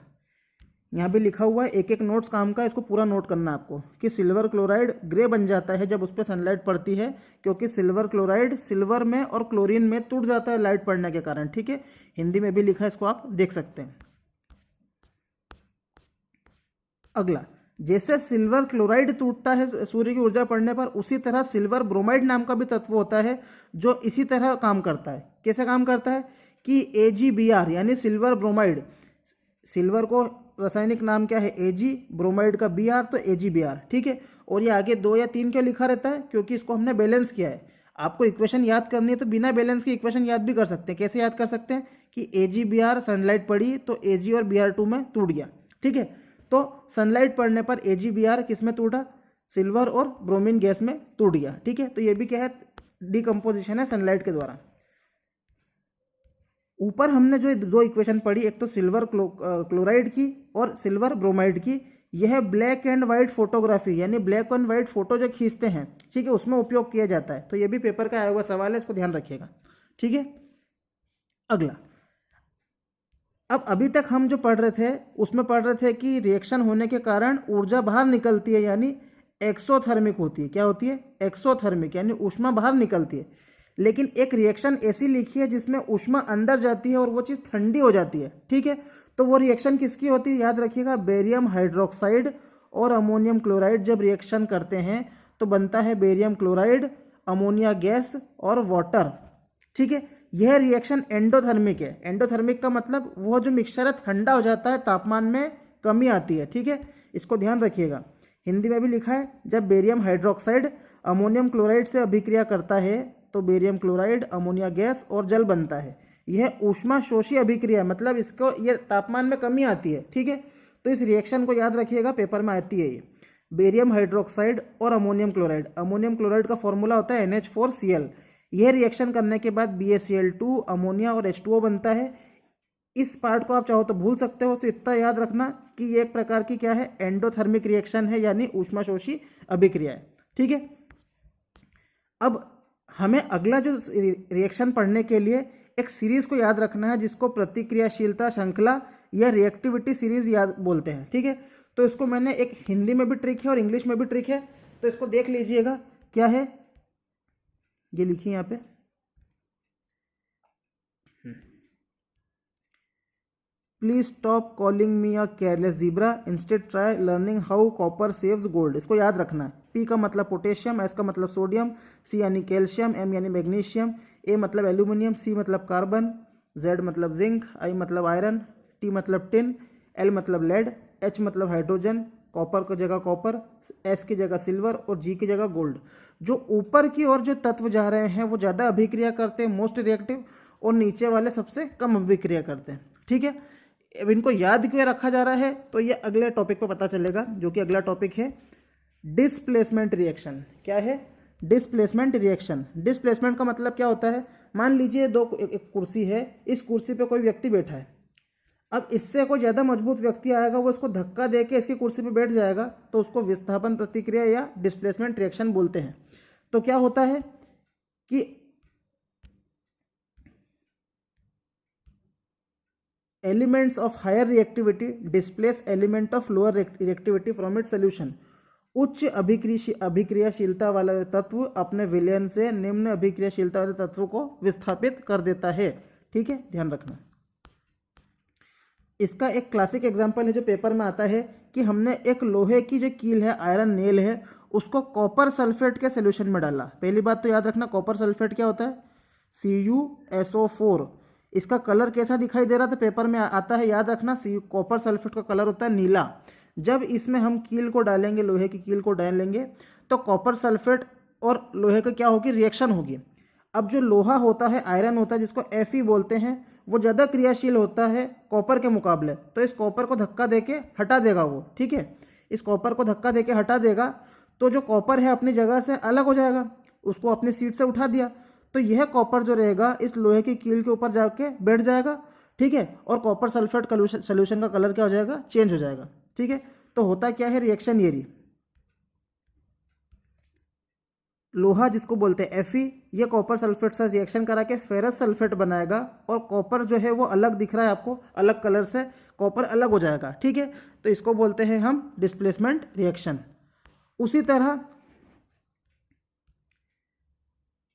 यहाँ भी लिखा हुआ है, एक एक नोट्स काम का, इसको पूरा नोट करना है आपको कि सिल्वर क्लोराइड ग्रे बन जाता है जब उस पर सनलाइट पड़ती है, क्योंकि सिल्वर क्लोराइड सिल्वर में और क्लोरीन में टूट जाता है लाइट पड़ने के कारण। ठीक है, हिंदी में भी लिखा है, इसको आप देख सकते हैं। अगला, जैसे सिल्वर क्लोराइड टूटता है सूर्य की ऊर्जा पड़ने पर, उसी तरह सिल्वर ब्रोमाइड नाम का भी तत्व होता है जो इसी तरह काम करता है। कैसे काम करता है कि AgBr यानी सिल्वर ब्रोमाइड, सिल्वर को रासायनिक नाम क्या है Ag, ब्रोमाइड का Br, तो AgBr। ठीक है, और ये आगे 2 या 3 क्यों लिखा रहता है, क्योंकि इसको हमने बैलेंस किया है। आपको इक्वेशन याद करनी है तो बिना बैलेंस की इक्वेशन याद भी कर सकते हैं। कैसे याद कर सकते हैं कि AgBr सनलाइट पड़ी तो Ag और Br2 में टूट गया। ठीक है, तो सनलाइट पड़ने पर AgBr किस में टूटा, सिल्वर और ब्रोमीन गैस में टूट गया। ठीक है, तो ये भी क्या है, डिकम्पोजिशन है सनलाइट के द्वारा। ऊपर हमने जो 2 इक्वेशन पढ़ी, एक तो सिल्वर क्लोराइड की और सिल्वर ब्रोमाइड की, यह ब्लैक एंड वाइट फोटोग्राफी यानी ब्लैक एंड वाइट फोटो जो खींचते हैं, ठीक है, उसमें उपयोग किया जाता है। तो ये भी पेपर का आया हुआ सवाल है, इसको ध्यान रखिएगा। ठीक है, अगला, अब अभी तक हम जो पढ़ रहे थे उसमें पढ़ रहे थे कि रिएक्शन होने के कारण ऊर्जा बाहर निकलती है यानी एक्सोथर्मिक होती है। क्या होती है, एक्सोथर्मिक यानी ऊष्मा बाहर निकलती है। लेकिन एक रिएक्शन ऐसी लिखी है जिसमें ऊष्मा अंदर जाती है और वो चीज़ ठंडी हो जाती है। ठीक है, तो वो रिएक्शन किसकी होती है, याद रखिएगा, बेरियम हाइड्रोक्साइड और अमोनियम क्लोराइड जब रिएक्शन करते हैं तो बनता है बेरियम क्लोराइड, अमोनिया गैस और वाटर। ठीक है, यह रिएक्शन एंडोथर्मिक है। एंडोथर्मिक का मतलब वो जो मिक्सचर है ठंडा हो जाता है, तापमान में कमी आती है। ठीक है, इसको ध्यान रखिएगा। हिंदी में भी लिखा है, जब बेरियम हाइड्रोक्साइड अमोनियम क्लोराइड से अभिक्रिया करता है तो बेरियम क्लोराइड, अमोनिया गैस और जल बनता है। यह ऊष्मा शोषी अभिक्रिया, मतलब इसको ये तापमान में कमी आती है। ठीक है, तो इस रिएक्शन को याद रखिएगा, पेपर में आती है ये, बेरियम हाइड्रोक्साइड और अमोनियम क्लोराइड। अमोनियम क्लोराइड का फॉर्मूला होता है NH4Cl। यह रिएक्शन करने के बाद BaCl2, अमोनिया और H2O बनता है। इस पार्ट को आप चाहो तो भूल सकते हो, सिर्फ इतना याद रखना कि ये एक प्रकार की क्या है, एंडोथर्मिक रिएक्शन है यानी ऊष्माशोषी अभिक्रिया है। ठीक है, अब हमें अगला जो रिएक्शन पढ़ने के लिए एक सीरीज को याद रखना है जिसको प्रतिक्रियाशीलता श्रृंखला या रिएक्टिविटी सीरीज याद बोलते हैं। ठीक है, तो इसको मैंने एक हिंदी में भी ट्रिक है और इंग्लिश में भी ट्रिक है, तो इसको देख लीजिएगा। क्या है, ये लिखिए यहाँ पे, please stop calling me a careless zebra, instead try learning how copper saves gold. इसको याद रखना है। P का मतलब पोटेशियम, S का मतलब सोडियम, C यानी कैल्शियम, M यानी मैग्नीशियम, A मतलब एल्यूमिनियम, C मतलब कार्बन, Z मतलब जिंक, I मतलब आयरन, T मतलब टिन, L मतलब लेड, H मतलब हाइड्रोजन, कॉपर की जगह कॉपर, S की जगह सिल्वर और G की जगह गोल्ड। जो ऊपर की ओर जो तत्व जा रहे हैं वो ज़्यादा अभिक्रिया करते हैं, मोस्ट रिएक्टिव, और नीचे वाले सबसे कम अभिक्रिया करते हैं। ठीक है, अब इनको याद क्यों रखा जा रहा है तो ये अगले टॉपिक पे पता चलेगा, जो कि अगला टॉपिक है डिस्प्लेसमेंट रिएक्शन। क्या है, डिस्प्लेसमेंट रिएक्शन। डिस्प्लेसमेंट का मतलब क्या होता है, मान लीजिए एक कुर्सी है, इस कुर्सी पे कोई व्यक्ति बैठा है। अब इससे कोई ज़्यादा मजबूत व्यक्ति आएगा, वो इसको धक्का दे के इसकी कुर्सी पे बैठ जाएगा, तो उसको विस्थापन प्रतिक्रिया या डिस्प्लेसमेंट रिएक्शन बोलते हैं। तो क्या होता है कि elements of higher reactivity displace element of lower reactivity from it solution. उच्च अभिक्रियाशीलता वाला तत्व अपने विलयन से निम्न अभिक्रियाशीलता वाले तत्व को विस्थापित कर देता है। ठीक है, ध्यान रखना। इसका एक क्लासिक एग्जांपल है जो पेपर में आता है कि हमने एक लोहे की जो कील है, आयरन नेल है, उसको कॉपर सल्फेट के सोल्यूशन में डाला। पहली बात तो याद रखना, कॉपर सल्फेट क्या होता है, CuSO4। इसका कलर कैसा दिखाई दे रहा था, पेपर में आता है, याद रखना, कॉपर सल्फेट का कलर होता है नीला। जब इसमें हम कील को डालेंगे, लोहे की कील को डालेंगे, तो कॉपर सल्फेट और लोहे का क्या होगी, रिएक्शन होगी। अब जो लोहा होता है, आयरन होता है, जिसको Fe बोलते हैं, वो ज़्यादा क्रियाशील होता है कॉपर के मुकाबले, तो इस कॉपर को धक्का देके हटा देगा वो। ठीक है, इस कॉपर को धक्का देके हटा देगा, तो जो कॉपर है अपनी जगह से अलग हो जाएगा, उसको अपनी सीट से उठा दिया, तो यह कॉपर जो रहेगा इस लोहे की कील के ऊपर जाके बैठ जाएगा। ठीक है, और कॉपर सल्फेट सोल्यूशन का कलर क्या हो जाएगा, चेंज हो जाएगा। ठीक है, तो होता क्या है, रिएक्शन ये रही। लोहा जिसको बोलते हैं Fe, ये कॉपर सल्फेट से रिएक्शन करा के फेरस सल्फेट बनाएगा और कॉपर जो है वो अलग दिख रहा है आपको, अलग कलर से कॉपर अलग हो जाएगा, ठीक है। तो इसको बोलते हैं हम डिस्प्लेसमेंट रिएक्शन। उसी तरह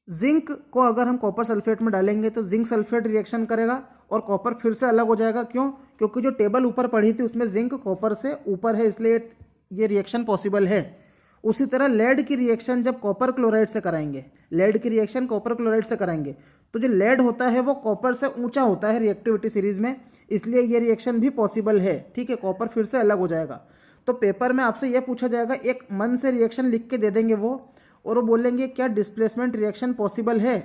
जिंक को अगर हम कॉपर सल्फेट में डालेंगे तो जिंक सल्फेट रिएक्शन करेगा और कॉपर फिर से अलग हो जाएगा। क्यों? क्योंकि जो टेबल ऊपर पढ़ी थी उसमें जिंक कॉपर से ऊपर है, इसलिए ये रिएक्शन पॉसिबल है। उसी तरह लेड की रिएक्शन जब कॉपर क्लोराइड से कराएंगे, लेड की रिएक्शन कॉपर क्लोराइड से कराएंगे तो जो लेड होता है वो कॉपर से ऊंचा होता है रिएक्टिविटी सीरीज में, इसलिए ये रिएक्शन भी पॉसिबल है, ठीक है। कॉपर फिर से अलग हो जाएगा। तो पेपर में आपसे यह पूछा जाएगा, एक मन से रिएक्शन लिख के दे देंगे वो, और वो बोलेंगे क्या डिस्प्लेसमेंट रिएक्शन पॉसिबल है?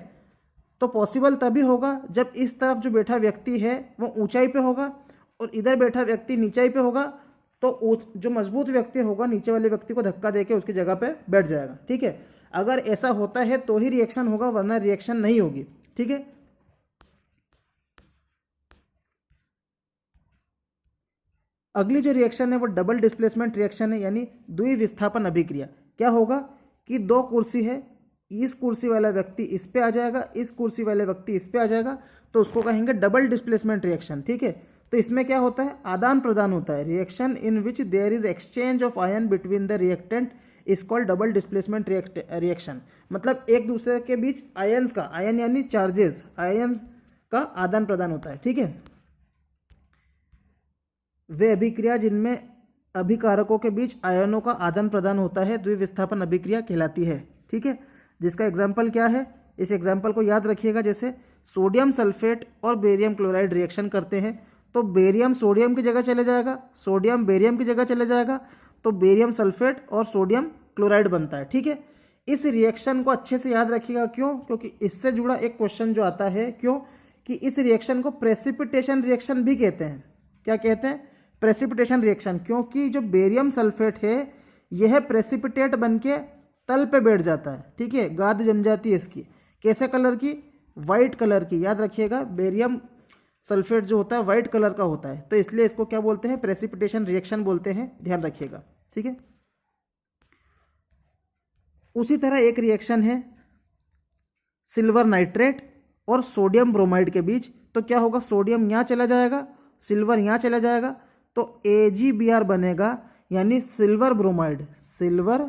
तो पॉसिबल तभी होगा जब इस तरफ जो बैठा व्यक्ति है वो ऊंचाई पे होगा और इधर बैठा व्यक्ति नीचाई पे होगा, तो जो मजबूत व्यक्ति होगा नीचे वाले व्यक्ति को धक्का देके उसकी जगह पे बैठ जाएगा, ठीक है। अगर ऐसा होता है तो ही रिएक्शन होगा, वरना रिएक्शन नहीं होगी, ठीक है। अगली जो रिएक्शन है वो डबल डिस्प्लेसमेंट रिएक्शन है, यानी द्विविस्थापन अभिक्रिया। क्या होगा कि दो कुर्सी है, इस कुर्सी वाला व्यक्ति इस पे आ जाएगा, इस कुर्सी वाले व्यक्ति इस पे आ जाएगा, तो उसको कहेंगे डबल डिस्प्लेसमेंट रिएक्शन, ठीक है। तो इसमें क्या होता है? आदान प्रदान होता है। Reaction in which there is exchange of ion between the reactant is called double displacement reaction. मतलब एक दूसरे के बीच आयन्स का, आयन यानी चार्जेस, आयन्स का आदान प्रदान होता है, ठीक है। वे अभिक्रिया जिनमें अभिकारकों के बीच आयनों का आदान प्रदान होता है द्विविस्थापन अभिक्रिया कहलाती है, ठीक है। जिसका एग्जाम्पल क्या है, इस एग्जाम्पल को याद रखिएगा। जैसे सोडियम सल्फेट और बेरियम क्लोराइड रिएक्शन करते हैं तो बेरियम सोडियम की जगह चले जाएगा, सोडियम बेरियम की जगह चले जाएगा, तो बेरियम सल्फेट और सोडियम क्लोराइड बनता है, ठीक है। इस रिएक्शन को अच्छे से याद रखिएगा। क्यों? क्योंकि इससे जुड़ा एक क्वेश्चन जो आता है, क्यों कि इस रिएक्शन को प्रेसिपिटेशन रिएक्शन भी कहते हैं। क्या कहते हैं? Precipitation reaction. क्योंकि जो बेरियम सल्फेट है यह प्रेसिपिटेट बन के तल पे बैठ जाता है, ठीक है, गाद जम जाती है इसकी। कैसे कलर की? वाइट कलर की। याद रखिएगा बेरियम सल्फेट जो होता है वाइट कलर का होता है, तो इसलिए इसको क्या बोलते हैं? प्रेसिपिटेशन रिएक्शन बोलते हैं, ध्यान रखिएगा, ठीक है। उसी तरह एक रिएक्शन है सिल्वर नाइट्रेट और सोडियम ब्रोमाइड के बीच। तो क्या होगा? सोडियम यहाँ चला जाएगा, सिल्वर यहाँ चला जाएगा, तो AgBr बनेगा, यानी सिल्वर ब्रोमाइड, सिल्वर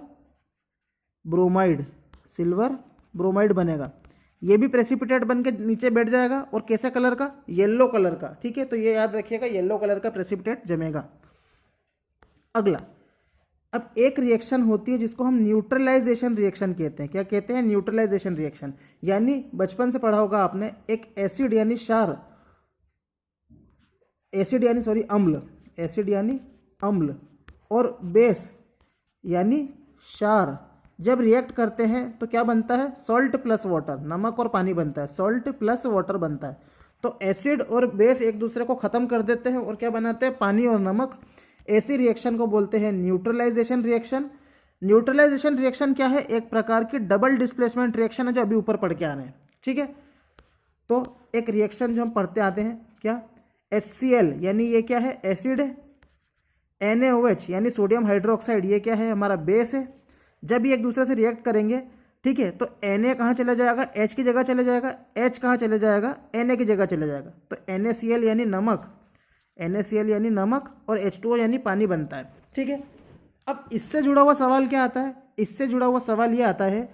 ब्रोमाइड बनेगा। ये भी प्रेसिपिटेट बन के नीचे बैठ जाएगा, और कैसे कलर का? येलो कलर का, ठीक है। तो ये याद रखिएगा, येलो कलर का प्रेसिपिटेट जमेगा। अगला, अब एक रिएक्शन होती है जिसको हम न्यूट्रलाइजेशन रिएक्शन कहते हैं। क्या कहते हैं? Neutralisation reaction. यानी बचपन से पढ़ा होगा आपने, एक एसिड यानी क्षार, एसिड यानी अम्ल और बेस यानी क्षार जब रिएक्ट करते हैं तो क्या बनता है? सॉल्ट प्लस वाटर, नमक और पानी बनता है, सॉल्ट प्लस वाटर बनता है। तो एसिड और बेस एक दूसरे को खत्म कर देते हैं और क्या बनाते हैं? पानी और नमक। ऐसी रिएक्शन को बोलते हैं न्यूट्रलाइजेशन रिएक्शन। न्यूट्रलाइजेशन रिएक्शन क्या है? एक प्रकार की डबल डिस्प्लेसमेंट रिएक्शन है जो अभी ऊपर पढ़ के आ रहे हैं, ठीक है। तो एक रिएक्शन जो हम पढ़ते आते हैं, क्या? HCl यानी ये क्या है? एसिड है। NaOH यानी सोडियम हाइड्रोक्साइड, ये क्या है? हमारा बेस है। जब ये एक दूसरे से रिएक्ट करेंगे, ठीक है, तो Na कहाँ चला जाएगा? H की जगह चले जाएगा, H कहाँ चले जाएगा? Na की जगह चले जाएगा। तो NaCl यानी नमक, और H2O यानी पानी बनता है, ठीक है। अब इससे जुड़ा हुआ सवाल क्या आता है? इससे जुड़ा हुआ सवाल ये आता है,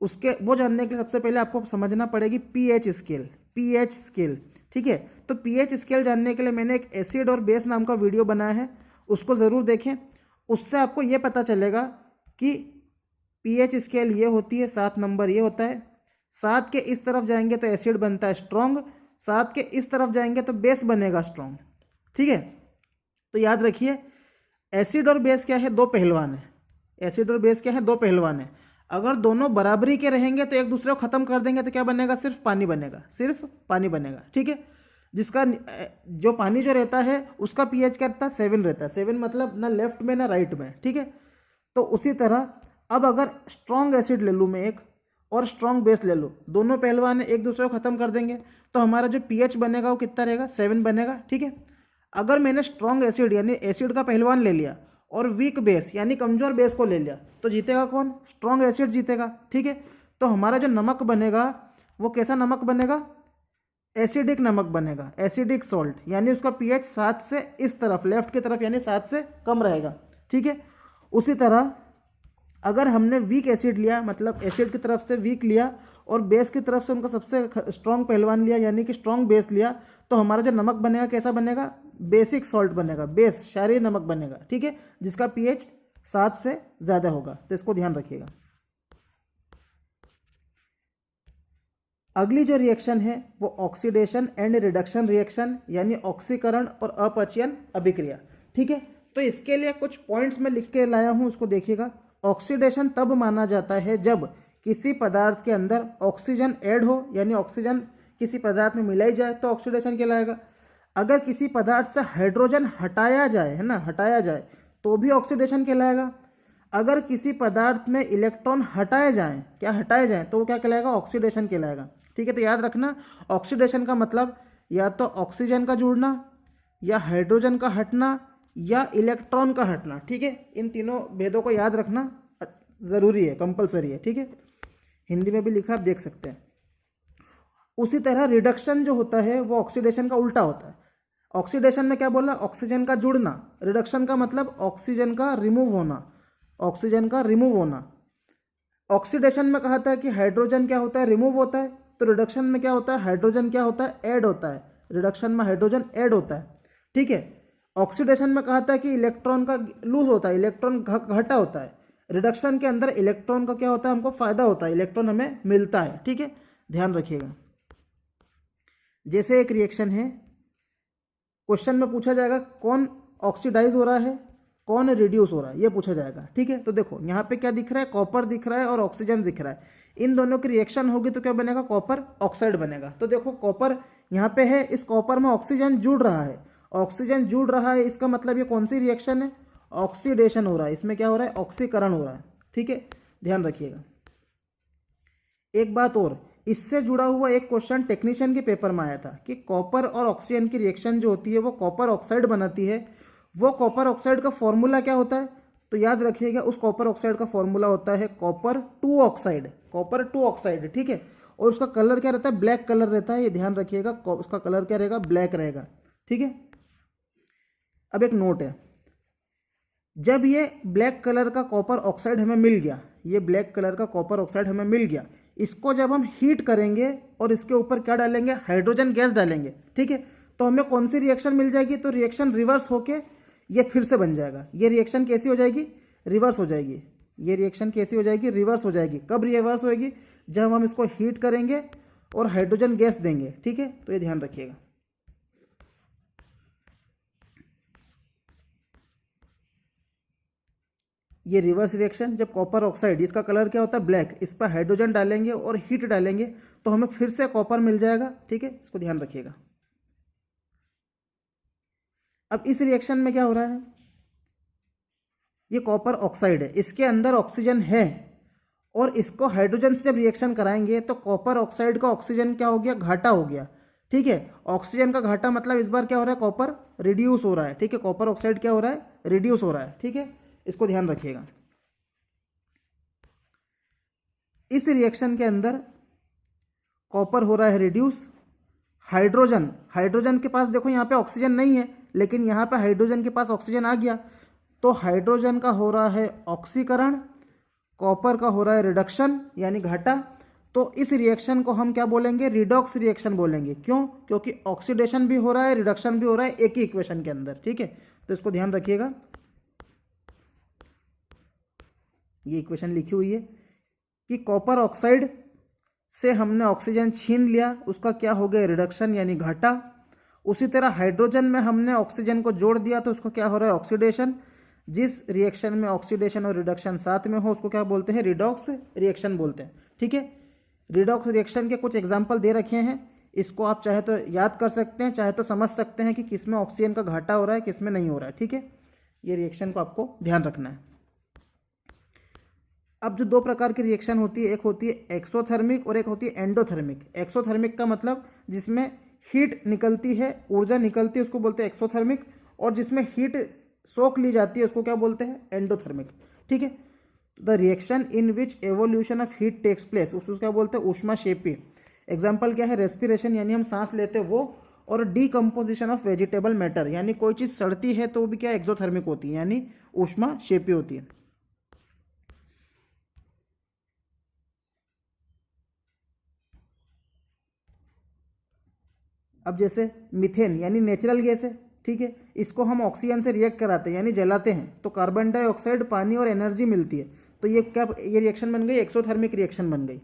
उसके वो जानने के लिए सबसे पहले आपको समझना पड़ेगी pH स्केल, ठीक है। तो pH स्केल जानने के लिए मैंने एक एसिड और बेस नाम का वीडियो बनाया है, उसको ज़रूर देखें। उससे आपको ये पता चलेगा कि pH स्केल ये होती है, 7 नंबर ये होता है। 7 के इस तरफ जाएंगे तो एसिड बनता है स्ट्रॉन्ग, 7 के इस तरफ जाएंगे तो बेस बनेगा स्ट्रॉन्ग, ठीक है। तो याद रखिए, एसिड और बेस क्या है? दो पहलवान है। एसिड और बेस क्या है? दो पहलवान है। अगर दोनों बराबरी के रहेंगे तो एक दूसरे को खत्म कर देंगे तो क्या बनेगा? सिर्फ पानी बनेगा, ठीक है। जिसका जो पानी जो रहता है उसका pH क्या रहता है? 7 रहता है। 7 मतलब ना लेफ्ट में ना राइट में, ठीक है। तो उसी तरह अब अगर स्ट्रॉन्ग एसिड ले लूँ मैं एक और स्ट्रॉन्ग बेस ले लूँ, दोनों पहलवान एक दूसरे को खत्म कर देंगे, तो हमारा जो pH बनेगा वो कितना रहेगा? 7 बनेगा, ठीक है। अगर मैंने स्ट्रॉन्ग एसिड यानी एसिड का पहलवान ले लिया और वीक बेस यानी कमजोर बेस को ले लिया, तो जीतेगा कौन? स्ट्रॉन्ग एसिड जीतेगा, ठीक है। तो हमारा जो नमक बनेगा वो कैसा नमक बनेगा? एसिडिक नमक बनेगा, एसिडिक सॉल्ट, यानी उसका पीएच 7 से इस तरफ लेफ्ट की तरफ यानी 7 से कम रहेगा। ठीक है, उसी तरह अगर हमने वीक एसिड लिया, मतलब एसिड की तरफ से वीक लिया और बेस की तरफ से उनका सबसे स्ट्रॉन्ग पहलवान लिया यानी कि स्ट्रॉन्ग बेस लिया, तो हमारा जो नमक बनेगा कैसा बनेगा? बेसिक सॉल्ट बनेगा, बेस क्षारीय नमक बनेगा। ठीक है, जिसका पीएच 7 से ज़्यादा होगा, तो इसको ध्यान रखिएगा। अगली जो रिएक्शन है वो ऑक्सीडेशन एंड रिडक्शन रिएक्शन यानी ऑक्सीकरण और अपचयन अभिक्रिया। ठीक है, तो इसके लिए कुछ पॉइंट्स मैं लिख के लाया हूँ, उसको देखिएगा। ऑक्सीडेशन तब माना जाता है जब किसी पदार्थ के अंदर ऑक्सीजन ऐड हो, यानी ऑक्सीजन किसी पदार्थ में मिलाई जाए तो ऑक्सीडेशन कहलाएगा। अगर किसी पदार्थ से हाइड्रोजन हटाया जाए, है ना, हटाया जाए तो भी ऑक्सीडेशन कहलाएगा। अगर किसी पदार्थ में इलेक्ट्रॉन हटाए जाएं, क्या हटाए जाएं, तो वो क्या कहलाएगा? ऑक्सीडेशन कहलाएगा। ठीक है, तो याद रखना ऑक्सीडेशन का मतलब या तो ऑक्सीजन का जुड़ना या हाइड्रोजन का हटना या इलेक्ट्रॉन का हटना। ठीक है, इन तीनों भेदों को याद रखना ज़रूरी है, कंपलसरी है। ठीक है, हिंदी में भी लिखा, आप देख सकते हैं। उसी तरह रिडक्शन जो होता है वो ऑक्सीडेशन का उल्टा होता है। ऑक्सीडेशन में क्या बोला? ऑक्सीजन का जुड़ना। रिडक्शन का मतलब ऑक्सीजन का रिमूव होना, ऑक्सीजन का रिमूव होना। ऑक्सीडेशन में कहा था कि हाइड्रोजन क्या होता है? रिमूव होता है। तो रिडक्शन में क्या होता है? हाइड्रोजन क्या होता है? ऐड होता है। रिडक्शन में हाइड्रोजन ऐड होता है। ठीक है, ऑक्सीडेशन में कहा था कि इलेक्ट्रॉन का लूज होता है, इलेक्ट्रॉन घटा होता है। रिडक्शन के अंदर इलेक्ट्रॉन का क्या होता है? हमको फायदा होता है, इलेक्ट्रॉन हमें मिलता है। ठीक है, ध्यान रखिएगा। जैसे एक रिएक्शन है, क्वेश्चन में पूछा जाएगा कौन ऑक्सीडाइज हो रहा है, कौन रिड्यूस हो रहा है, ये पूछा जाएगा। ठीक है, तो देखो यहाँ पे क्या दिख रहा है? कॉपर दिख रहा है और ऑक्सीजन दिख रहा है। इन दोनों की रिएक्शन होगी तो क्या बनेगा? कॉपर ऑक्साइड बनेगा। तो देखो कॉपर यहाँ पे है, इस कॉपर में ऑक्सीजन जुड़ रहा है, ऑक्सीजन जुड़ रहा है, इसका मतलब ये कौन सी रिएक्शन है? ऑक्सीडेशन हो रहा है। इसमें क्या हो रहा है? ऑक्सीकरण हो रहा है। ठीक है, ध्यान रखिएगा। एक बात और, इससे जुड़ा हुआ एक क्वेश्चन टेक्नीशियन के पेपर में आया था कि कॉपर और ऑक्सीजन की रिएक्शन जो होती है वो कॉपर ऑक्साइड बनाती है। वो कॉपर ऑक्साइड का फॉर्मूला क्या होता है? तो याद रखिएगा, उस कॉपर ऑक्साइड का फॉर्मूला होता है कॉपर 2 ऑक्साइड, कॉपर 2 ऑक्साइड। ठीक है, और उसका कलर क्या रहता है? ब्लैक कलर रहता है, ये ध्यान रखिएगा। उसका कलर क्या रहेगा? ब्लैक रहेगा। ठीक है, अब एक नोट है, जब ये ब्लैक कलर का कॉपर ऑक्साइड हमें मिल गया, ये ब्लैक कलर का कॉपर ऑक्साइड हमें मिल गया, इसको जब हम हीट करेंगे और इसके ऊपर क्या डालेंगे? हाइड्रोजन गैस डालेंगे। ठीक है, तो हमें कौन सी रिएक्शन मिल जाएगी? तो रिएक्शन रिवर्स होके ये फिर से बन जाएगा। ये रिएक्शन कैसी हो जाएगी? रिवर्स हो जाएगी। ये रिएक्शन कैसी हो जाएगी? रिवर्स हो जाएगी। कब रिवर्स होएगी? जब हम इसको हीट करेंगे और हाइड्रोजन गैस देंगे। ठीक है, तो ये ध्यान रखिएगा। ये रिवर्स रिएक्शन, जब कॉपर ऑक्साइड, इसका कलर क्या होता है? ब्लैक, इस पर हाइड्रोजन डालेंगे और हीट डालेंगे तो हमें फिर से कॉपर मिल जाएगा। ठीक है, इसको ध्यान रखिएगा। अब इस रिएक्शन में क्या हो रहा है? ये कॉपर ऑक्साइड है, इसके अंदर ऑक्सीजन है और इसको हाइड्रोजन से जब रिएक्शन कराएंगे तो कॉपर ऑक्साइड का ऑक्सीजन क्या हो गया? घाटा हो गया। ठीक है, ऑक्सीजन का घाटा मतलब इस बार क्या हो रहा है? कॉपर रिड्यूस हो रहा है। ठीक है, कॉपर ऑक्साइड क्या हो रहा है? रिड्यूस हो रहा है। ठीक है, इसको ध्यान रखिएगा। इस रिएक्शन के अंदर कॉपर हो रहा है रिड्यूस, हाइड्रोजन, हाइड्रोजन के पास देखो यहाँ पे ऑक्सीजन नहीं है, लेकिन यहाँ पे हाइड्रोजन के पास ऑक्सीजन आ गया, तो हाइड्रोजन का हो रहा है ऑक्सीकरण, कॉपर का हो रहा है रिडक्शन यानी घाटा। तो इस रिएक्शन को हम क्या बोलेंगे? रिडॉक्स रिएक्शन बोलेंगे। क्यों? क्योंकि ऑक्सीडेशन भी हो रहा है, रिडक्शन भी हो रहा है एक ही इक्वेशन के अंदर। ठीक है, तो इसको ध्यान रखिएगा। ये इक्वेशन लिखी हुई है कि कॉपर ऑक्साइड से हमने ऑक्सीजन छीन लिया, उसका क्या हो गया? रिडक्शन यानी घाटा। उसी तरह हाइड्रोजन में हमने ऑक्सीजन को जोड़ दिया तो उसको क्या हो रहा है? ऑक्सीडेशन। जिस रिएक्शन में ऑक्सीडेशन और रिडक्शन साथ में हो उसको क्या बोलते हैं? रिडॉक्स रिएक्शन बोलते हैं। ठीक है, रिडॉक्स रिएक्शन के कुछ एग्जाम्पल दे रखे हैं, इसको आप चाहे तो याद कर सकते हैं, चाहे तो समझ सकते हैं कि किसमें ऑक्सीजन का घाटा हो रहा है, किसमें नहीं हो रहा है। ठीक है, ये रिएक्शन को आपको ध्यान रखना है। अब जो दो प्रकार की रिएक्शन होती है, एक होती है एक्सोथर्मिक और एक होती है एंडोथर्मिक। एक्सोथर्मिक का मतलब जिसमें हीट निकलती है, ऊर्जा निकलती है, उसको बोलते हैं एक्सोथर्मिक, और जिसमें हीट सोख ली जाती है उसको क्या बोलते हैं? एंडोथर्मिक। ठीक है, the reaction in which evolution of heat takes place, उसको क्या बोलते हैं, ऊष्माक्षेपी। एग्जाम्पल क्या है, रेस्पिरेशन यानी हम सांस लेते हैं वो, और डीकम्पोजिशन ऑफ वेजिटेबल मैटर यानी कोई चीज़ सड़ती है तो वो भी क्या एक्सोथर्मिक होती है यानी ऊष्माक्षेपी होती है। अब जैसे मीथेन यानी नेचुरल गैस है, ठीक है, इसको हम ऑक्सीजन से रिएक्ट कराते हैं यानी जलाते हैं तो कार्बन डाइऑक्साइड, पानी और एनर्जी मिलती है, तो ये क्या, ये रिएक्शन बन गई एक्सोथर्मिक रिएक्शन बन गई।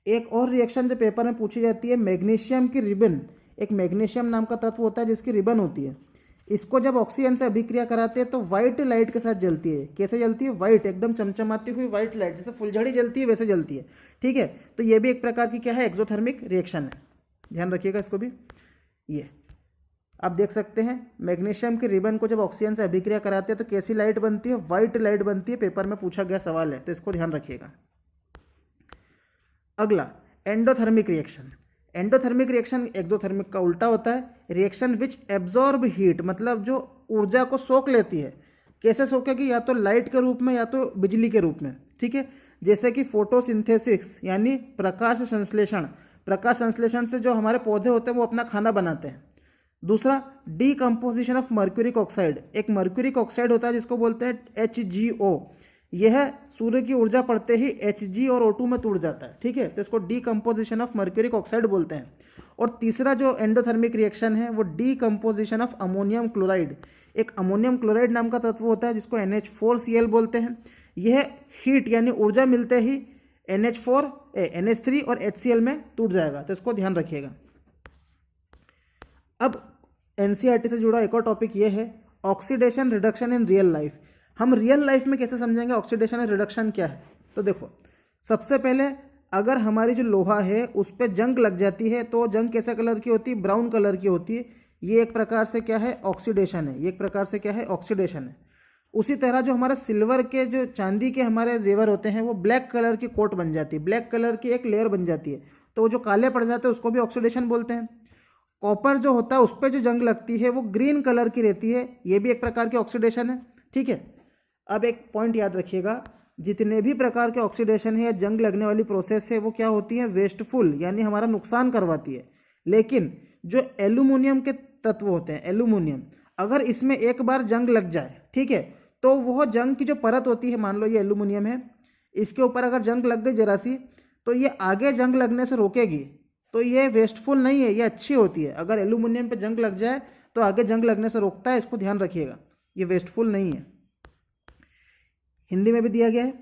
एक और रिएक्शन जो पेपर में पूछी जाती है, मैग्नीशियम की रिबन, एक मैग्नीशियम नाम का तत्व होता है जिसकी रिबन होती है, इसको जब ऑक्सीजन से अभिक्रिया कराते हैं तो व्हाइट लाइट के साथ जलती है। कैसे जलती है, व्हाइट, एकदम चमचमाती हुई व्हाइट लाइट, जैसे फुलझड़ी जलती है वैसे जलती है, ठीक है। तो ये भी एक प्रकार की क्या है, एक्सोथर्मिक रिएक्शन है, ध्यान रखिएगा इसको भी। ये आप देख सकते हैं मैग्नीशियम के रिबन को जब ऑक्सीजन से अभिक्रिया कराते हैं तो कैसी लाइट बनती है, व्हाइट लाइट बनती है, पेपर में पूछा गया सवाल है तो इसको ध्यान रखिएगा। अगला endothermic reaction. Endothermic reaction exothermic का उल्टा होता है। रिएक्शन विच एब्जॉर्ब हीट, मतलब जो ऊर्जा को सोख लेती है। कैसे सोखेगी, या तो लाइट के रूप में या तो बिजली के रूप में, ठीक है। जैसे कि फोटोसिंथेसिस यानी प्रकाश संश्लेषण, प्रकाश संश्लेषण से जो हमारे पौधे होते हैं वो अपना खाना बनाते हैं। दूसरा डीकम्पोजिशन ऑफ मर्क्यूरिक ऑक्साइड, एक मर्क्यूरिक ऑक्साइड होता है जिसको बोलते हैं HgO, यह सूर्य की ऊर्जा पड़ते ही Hg और O2 में टूट जाता है, ठीक है, तो इसको डीकम्पोजिशन ऑफ मर्क्यूरिक ऑक्साइड बोलते हैं। और तीसरा जो एंडोथर्मिक रिएक्शन है वो डीकम्पोजिशन ऑफ अमोनियम क्लोराइड, एक अमोनियम क्लोराइड नाम का तत्व होता है जिसको NH4Cl बोलते हैं। यह हीट यानी ऊर्जा मिलते ही NH3 और HCl में टूट जाएगा, तो इसको ध्यान रखिएगा। अब NCERT से जुड़ा एक और टॉपिक ये है oxidation reduction in real life. हम रियल लाइफ में कैसे समझेंगे ऑक्सीडेशन और रिडक्शन क्या है, तो देखो सबसे पहले अगर हमारी जो लोहा है उस पर जंग लग जाती है तो जंग कैसे कलर की होती है, ब्राउन कलर की होती है। ये एक प्रकार से क्या है, ऑक्सीडेशन है, ये एक प्रकार से क्या है, ऑक्सीडेशन है। उसी तरह जो हमारे सिल्वर के, जो चांदी के हमारे जेवर होते हैं वो ब्लैक कलर की कोट बन जाती है, ब्लैक कलर की एक लेयर बन जाती है, तो वो जो काले पड़ जाते हैं उसको भी ऑक्सीडेशन बोलते हैं। कॉपर जो होता है उस पर जो जंग लगती है वो ग्रीन कलर की रहती है, ये भी एक प्रकार की ऑक्सीडेशन है, ठीक है। अब एक पॉइंट याद रखिएगा, जितने भी प्रकार के ऑक्सीडेशन है या जंग लगने वाली प्रोसेस है वो क्या होती है, वेस्टफुल यानी हमारा नुकसान करवाती है। लेकिन जो एल्यूमिनियम के तत्व होते हैं, एल्यूमिनियम, अगर इसमें एक बार जंग लग जाए, ठीक है, तो वह जंग की जो परत होती है, मान लो ये एल्यूमिनियम है, इसके ऊपर अगर जंग लग गई जरा सी तो ये आगे जंग लगने से रोकेगी, तो ये वेस्टफुल नहीं है, ये अच्छी होती है। अगर एल्यूमिनियम पे जंग लग जाए तो आगे जंग लगने से रोकता है, इसको ध्यान रखिएगा, ये वेस्टफुल नहीं है। हिंदी में भी दिया गया है,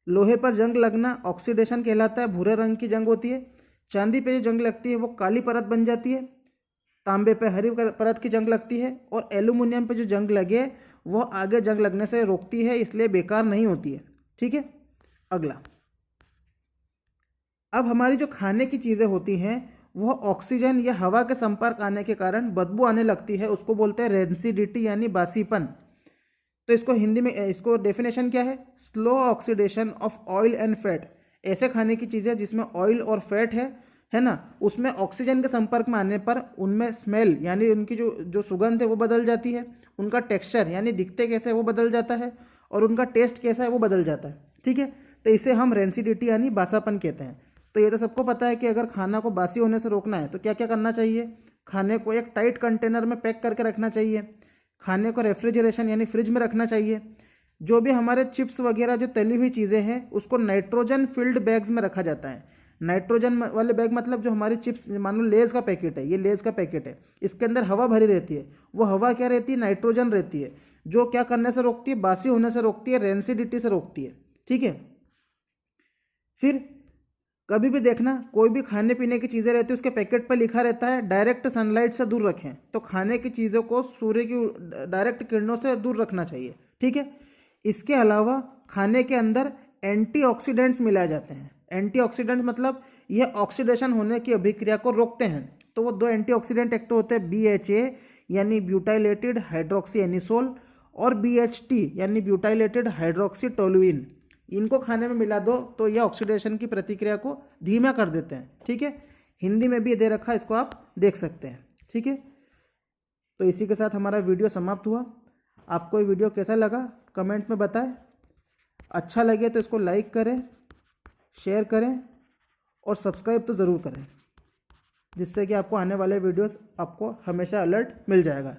लोहे पर जंग लगना ऑक्सीडेशन कहलाता है, भूरे रंग की जंग होती है। चांदी पे जो जंग लगती है वो काली परत बन जाती है, तांबे पे हरी परत की जंग लगती है, और एल्यूमिनियम पे जो जंग लगे वो आगे जंग लगने से रोकती है, इसलिए बेकार नहीं होती है, ठीक है। अगला, अब हमारी जो खाने की चीज़ें होती हैं वह ऑक्सीजन या हवा के संपर्क आने के कारण बदबू आने लगती है, उसको बोलते हैं रेंसिडिटी यानी बासीपन। तो इसको हिंदी में, इसको डेफिनेशन क्या है, slow oxidation of oil and fat. ऐसे खाने की चीज़ें जिसमें ऑयल और फैट है ना, उसमें ऑक्सीजन के संपर्क में आने पर उनमें स्मेल यानी उनकी जो सुगंध है वो बदल जाती है, उनका टेक्सचर यानी दिखते कैसे है वो बदल जाता है, और उनका टेस्ट कैसा है वो बदल जाता है, ठीक है। तो इसे हम रेंसिडिटी यानी बासापन कहते हैं। तो ये तो सबको पता है कि अगर खाना को बासी होने से रोकना है तो क्या क्या करना चाहिए, खाने को एक टाइट कंटेनर में पैक करके रखना चाहिए, खाने को रेफ्रिजरेशन यानी फ्रिज में रखना चाहिए। जो भी हमारे चिप्स वगैरह जो तली हुई चीज़ें हैं उसको नाइट्रोजन फिल्ड बैग्स में रखा जाता है। नाइट्रोजन वाले बैग मतलब जो हमारी चिप्स, मान लो लेज़ का पैकेट है, ये लेज़ का पैकेट है, इसके अंदर हवा भरी रहती है, वो हवा क्या रहती है, नाइट्रोजन रहती है, जो क्या करने से रोकती है, बासी होने से रोकती है, रेंसिडिटी से रोकती है, ठीक है। फिर कभी भी देखना कोई भी खाने पीने की चीज़ें रहती है उसके पैकेट पर लिखा रहता है डायरेक्ट सनलाइट से दूर रखें, तो खाने की चीज़ों को सूर्य की डायरेक्ट किरणों से दूर रखना चाहिए, ठीक है। इसके अलावा खाने के अंदर एंटीऑक्सीडेंट्स मिलाए जाते हैं। एंटीऑक्सीडेंट मतलब यह ऑक्सीडेशन होने की अभिक्रिया को रोकते हैं। तो वो दो एंटीऑक्सीडेंट, एक तो होते हैं BHA यानी ब्यूटाइलेटेड हाइड्रोक्सी एनिसोल, और BHT यानी ब्यूटाइलेटेड हाइड्रोक्सी टोलुइन। इनको खाने में मिला दो तो यह ऑक्सीडेशन की प्रतिक्रिया को धीमा कर देते हैं, ठीक है। हिंदी में भी ये दे रखा है, इसको आप देख सकते हैं, ठीक है। तो इसी के साथ हमारा वीडियो समाप्त हुआ। आपको ये वीडियो कैसा लगा कमेंट में बताएं। अच्छा लगे तो इसको लाइक करें, शेयर करें और सब्सक्राइब तो ज़रूर करें, जिससे कि आपको आने वाले वीडियोस आपको हमेशा अलर्ट मिल जाएगा।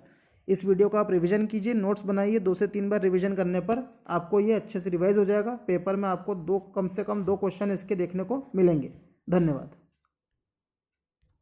इस वीडियो को आप रिवीजन कीजिए, नोट्स बनाइए, 2 से 3 बार रिवीजन करने पर आपको ये अच्छे से रिवाइज हो जाएगा। पेपर में आपको कम से कम 2 क्वेश्चन इसके देखने को मिलेंगे। धन्यवाद।